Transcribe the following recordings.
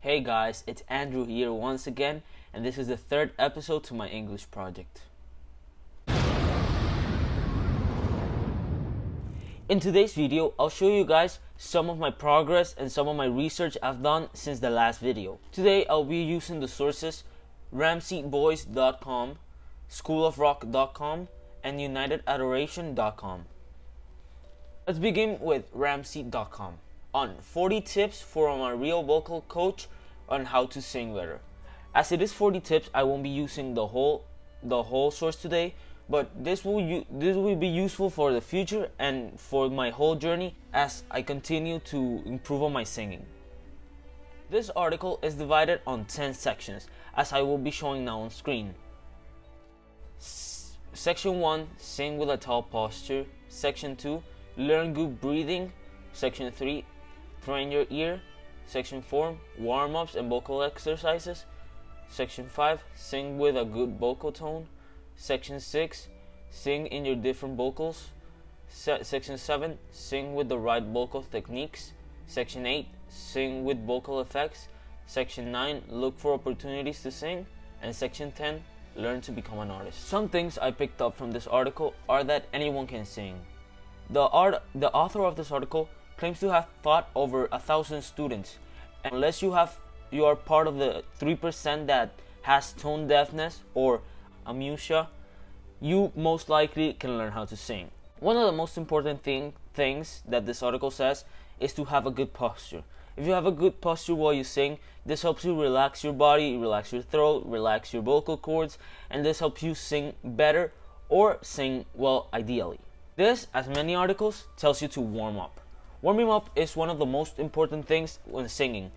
Hey guys, it's Andrew here once again, and this is the third episode to my English project. In today's video, I'll show you guys some of my progress and some of my research I've done since the last video. Today, I'll be using the sources RamseyBoys.com, SchoolofRock.com, and UnitedAdoration.com. Let's begin with Ramsey.com. On 40 tips from a real vocal coach on how to sing better. As it is 40 tips, I won't be using the whole source today, but this will be useful for the future and for my whole journey as I continue to improve on my singing. This article is divided on 10 sections, as I will be showing now on screen. Section 1, sing with a tall posture. Section 2, learn good breathing. Section 3, train your ear. Section 4, warm-ups and vocal exercises. Section 5, sing with a good vocal tone. Section 6, sing in your different vocals. Section 7, sing with the right vocal techniques. Section 8, sing with vocal effects. Section 9, look for opportunities to sing. And Section 10, learn to become an artist. Some things I picked up from this article are that anyone can sing. The author of this article claims to have taught over 1,000 students. And unless you are part of the 3% that has tone deafness or amusia, you most likely can learn how to sing. One of the most important things that this article says is to have a good posture. If you have a good posture while you sing, this helps you relax your body, relax your throat, relax your vocal cords, and this helps you sing better or sing well ideally. This, as many articles, tells you to warm up. Warming up is one of the most important things when singing,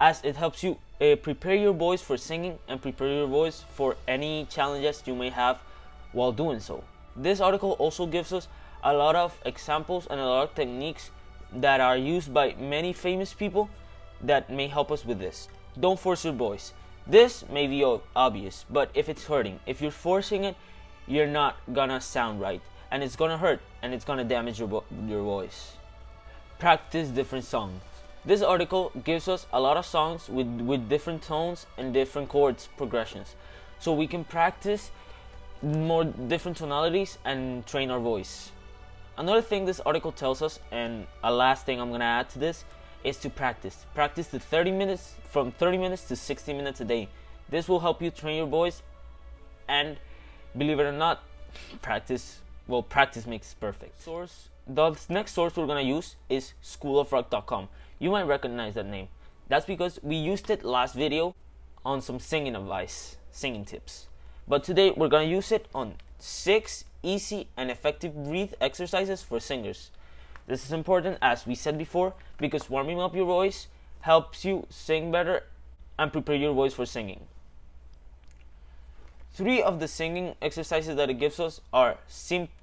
as it helps you prepare your voice for singing and prepare your voice for any challenges you may have while doing so. This article also gives us a lot of examples and a lot of techniques that are used by many famous people that may help us with this. Don't force your voice. This may be obvious, but if it's hurting, if you're forcing it, you're not gonna sound right, and it's gonna hurt, and it's gonna damage your voice. Practice different songs. This article gives us a lot of songs with different tones and different chords progressions, so we can practice more different tonalities and train our voice. Another thing this article tells us, and a last thing I'm gonna add to this, is to practice. Practice from 30 minutes to 60 minutes a day. This will help you train your voice, and believe it or not, practice makes perfect. The next source we're gonna use is SchoolofRock.com. You might recognize that name. That's because we used it last video on some singing advice, singing tips. But today we're gonna use it on 6 easy and effective breath exercises for singers. This is important, as we said before, because warming up your voice helps you sing better and prepare your voice for singing. 3 of the singing exercises that it gives us are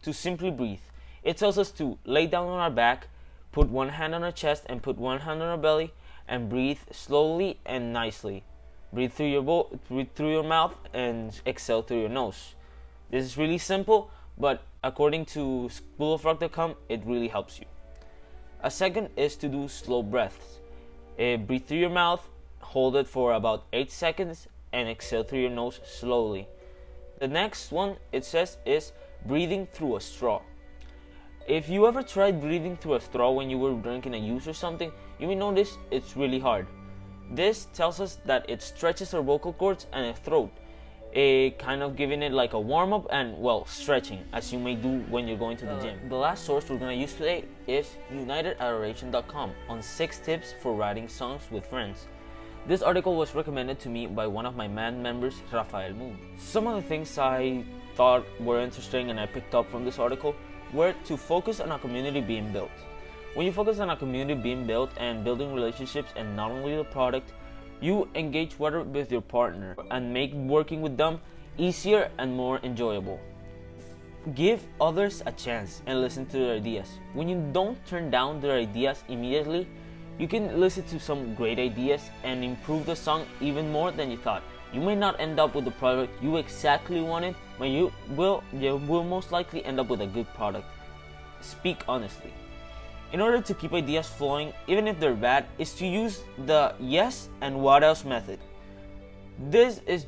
to simply breathe. It tells us to lay down on our back, put one hand on our chest and put one hand on our belly, and breathe slowly and nicely. Breathe through your mouth and exhale through your nose. This is really simple, but according to SchoolofRock.com, it really helps you. A second is to do slow breaths. Breathe through your mouth, hold it for about 8 seconds, and exhale through your nose slowly. The next one it says is breathing through a straw. If you ever tried breathing through a straw when you were drinking a juice or something, you may notice it's really hard. This tells us that it stretches our vocal cords and our throat, kind of giving it like a warm-up and, stretching, as you may do when you're going to the gym. The last source we're going to use today is UnitedAdoration.com on 6 tips for writing songs with friends. This article was recommended to me by one of my band members, Rafael. Some of the things I thought were interesting and I picked up from this article were to focus on a community being built. When you focus on a community being built and building relationships and not only the product, you engage better with your partner and make working with them easier and more enjoyable. Give others a chance and listen to their ideas. When you don't turn down their ideas immediately, you can listen to some great ideas and improve the song even more than you thought. You may not end up with the product you exactly wanted, but you will most likely end up with a good product. Speak honestly. in order to keep ideas flowing, even if they're bad, is to use the yes and what else method. This is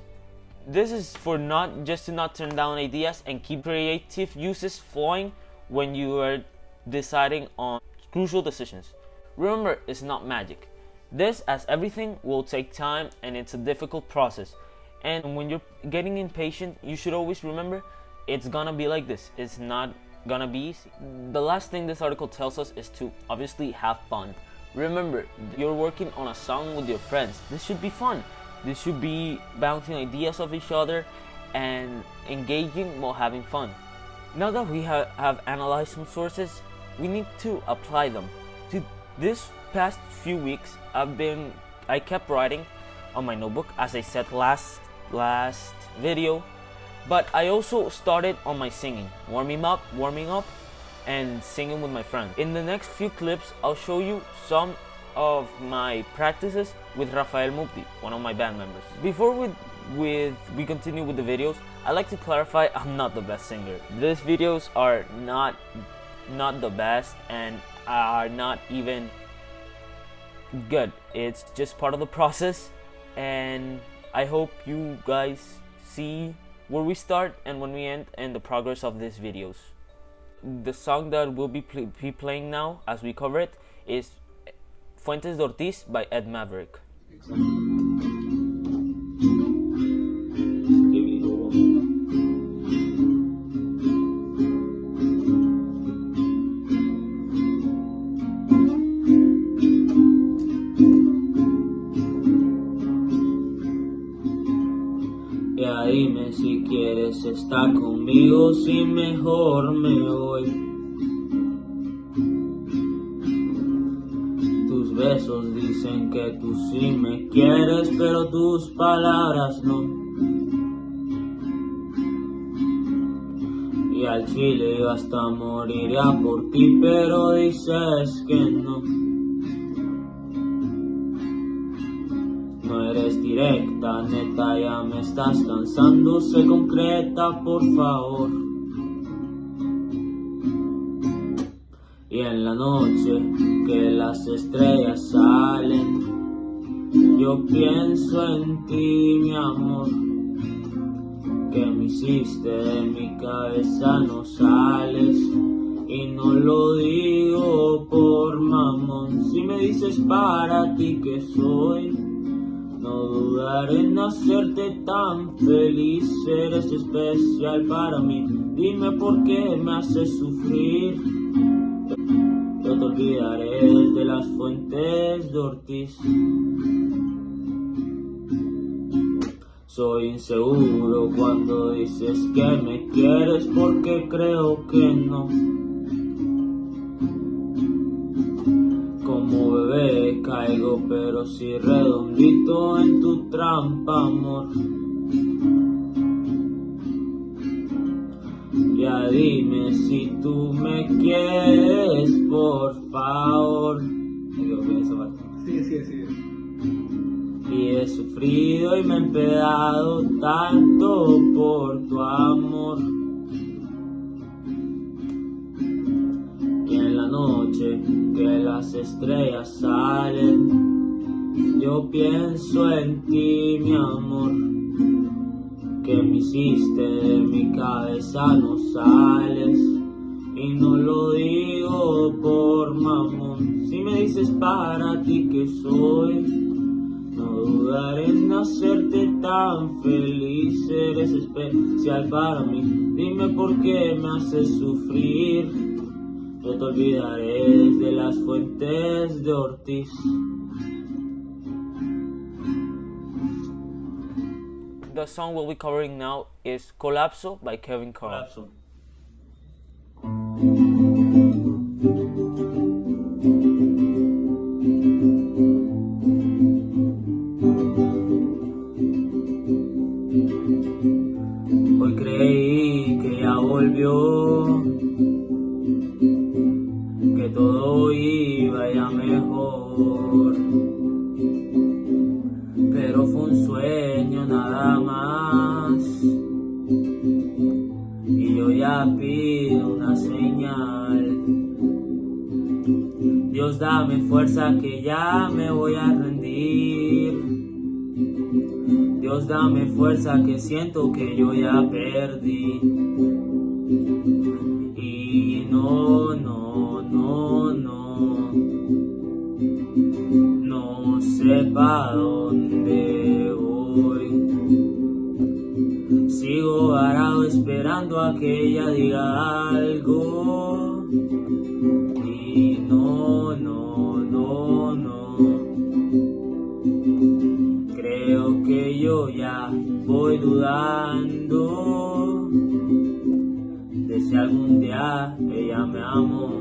for not just to not turn down ideas and keep creative uses flowing when you are deciding on crucial decisions. Remember, it's not magic. This, as everything, will take time and it's a difficult process. And when you're getting impatient, you should always remember it's gonna be like this. It's not gonna be easy. The last thing this article tells us is to obviously have fun. Remember, you're working on a song with your friends. This should be fun. This should be bouncing ideas off each other and engaging while having fun. Now that we have analyzed some sources, we need to apply them. To this past few weeks, I kept writing on my notebook, as I said last video, but I also started on my singing, warming up, and singing with my friends. In the next few clips, I'll show you some of my practices with Rafael, one of my band members. Before we continue with the videos, I'd like to clarify I'm not the best singer. These videos are not the best and are not even good. It's just part of the process, and I hope you guys see where we start and when we end and the progress of these videos. The song that we'll be playing now as we cover it is Fuentes de Ortiz by Ed Maverick. Ya dime si quieres estar conmigo, si mejor me voy. Tus besos dicen que tú sí me quieres, pero tus palabras no. Y al chile yo hasta moriría por ti, pero dices que no. No eres directa, neta, ya me estás cansando, sé concreta, por favor. Y en la noche que las estrellas salen, yo pienso en ti, mi amor. Que me hiciste de mi cabeza, no sales. Y no lo digo por mamón. Si me dices para ti que soy, no dudaré en hacerte tan feliz. Eres especial para mí. Dime por qué me haces sufrir. Yo te olvidaré desde las fuentes de Ortiz. Soy inseguro cuando dices que me quieres, porque creo que no. Como bebé caigo, pero sí redondito en tu trampa, amor. Ya dime si tú me quieres, por favor. Sigue. Y he sufrido y me he empedado tanto por tu amor. Y en la noche que las estrellas salen, yo pienso en ti, mi amor. Que me hiciste de mi cabeza, no sales. Y no lo digo por mamón. Si me dices para ti que soy, no dudaré en hacerte tan feliz. Eres especial para mí. Dime por qué me haces sufrir. Yo te olvidaré desde las fuentes de Ortiz. The song we'll be covering now is Colapso by Kevin Carl. Colapso. Hoy creí que ya volvió, que todo iba ya mejor, pero fue un sueño nada más, y yo ya pido una señal. Dios dame fuerza que ya me voy a rendir. Dios dame fuerza que siento que yo ya perdí. Y no sé pa' dónde voy. Sigo varado esperando a que ella diga algo. Y no. Creo que yo ya voy dudando de si algún día ella me amó.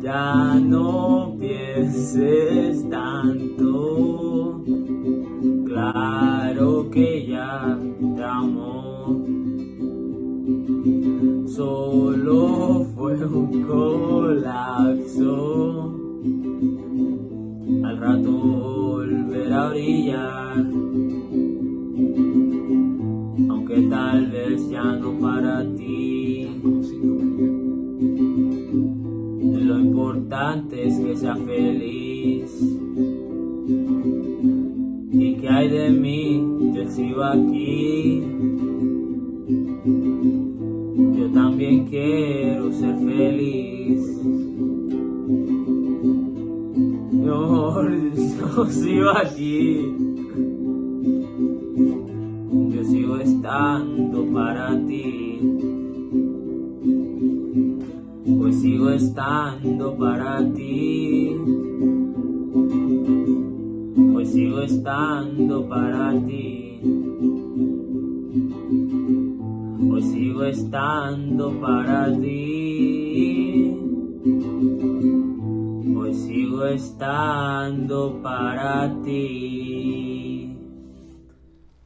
Ya no pienses tanto, claro que ya te amó. Solo fue un colapso, al rato volverá a brillar, aunque tal vez ya no para ti. Lo importante es que sea feliz. ¿Y qué hay de mí? Yo sigo aquí. Yo también quiero ser feliz. Yo sigo aquí. Yo sigo estando para ti. Pues sigo estando para ti. Pues sigo estando para ti. Pues sigo estando para ti. Pues sigo estando para ti.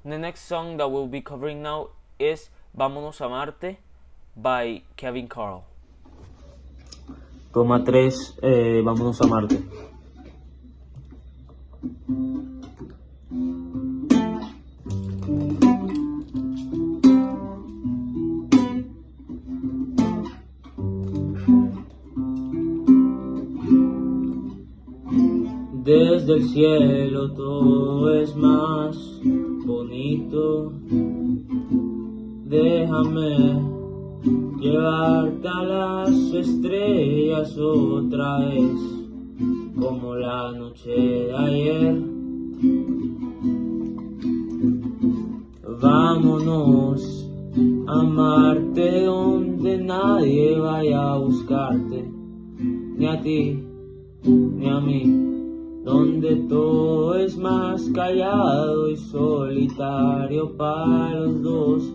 The next song that we'll be covering now is Vámonos a Marte by Kevin Carl. Toma 3, vámonos a Marte. Desde el cielo todo es más bonito. Déjame llevarte a las estrellas otra vez, como la noche de ayer. Vámonos a Marte donde nadie vaya a buscarte, ni a ti, ni a mí. Donde todo es más callado y solitario para los dos,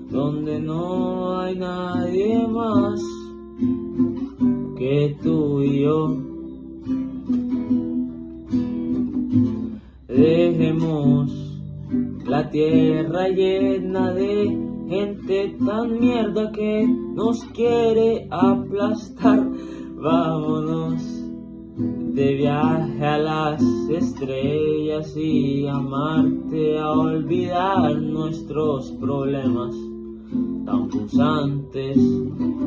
donde no hay nadie más que tú y yo. Dejemos la tierra llena de gente tan mierda que nos quiere aplastar. Vámonos de viaje a las estrellas y a Marte, a olvidar nuestros problemas tan pulsantes.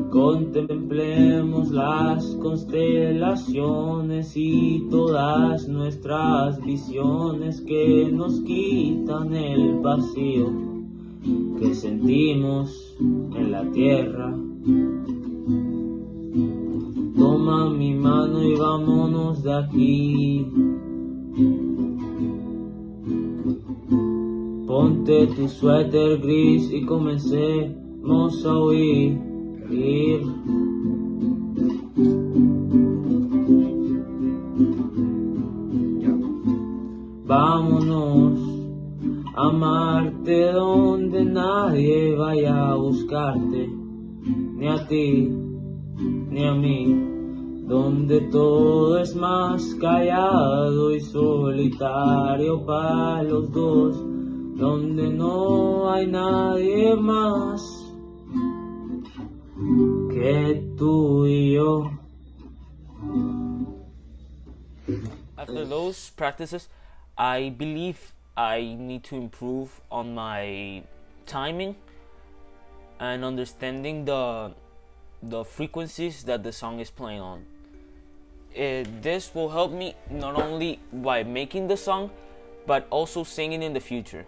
Contemplemos las constelaciones y todas nuestras visiones que nos quitan el vacío que sentimos en la tierra. Toma mi mano y vámonos de aquí. Ponte tu suéter gris y comencemos a huir. Vámonos a Marte donde nadie vaya a buscarte, ni a ti, ni a mí, donde todo es más callado y solitario para los dos, donde no hay nadie más que tú y yo. After those practices, I believe I need to improve on my timing and understanding the the frequencies that the song is playing on. This will help me not only by making the song, but also singing in the future.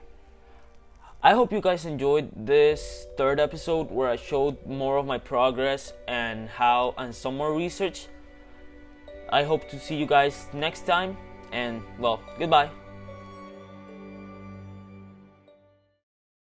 I hope you guys enjoyed this third episode where I showed more of my progress and some more research. I hope to see you guys next time, and well, goodbye.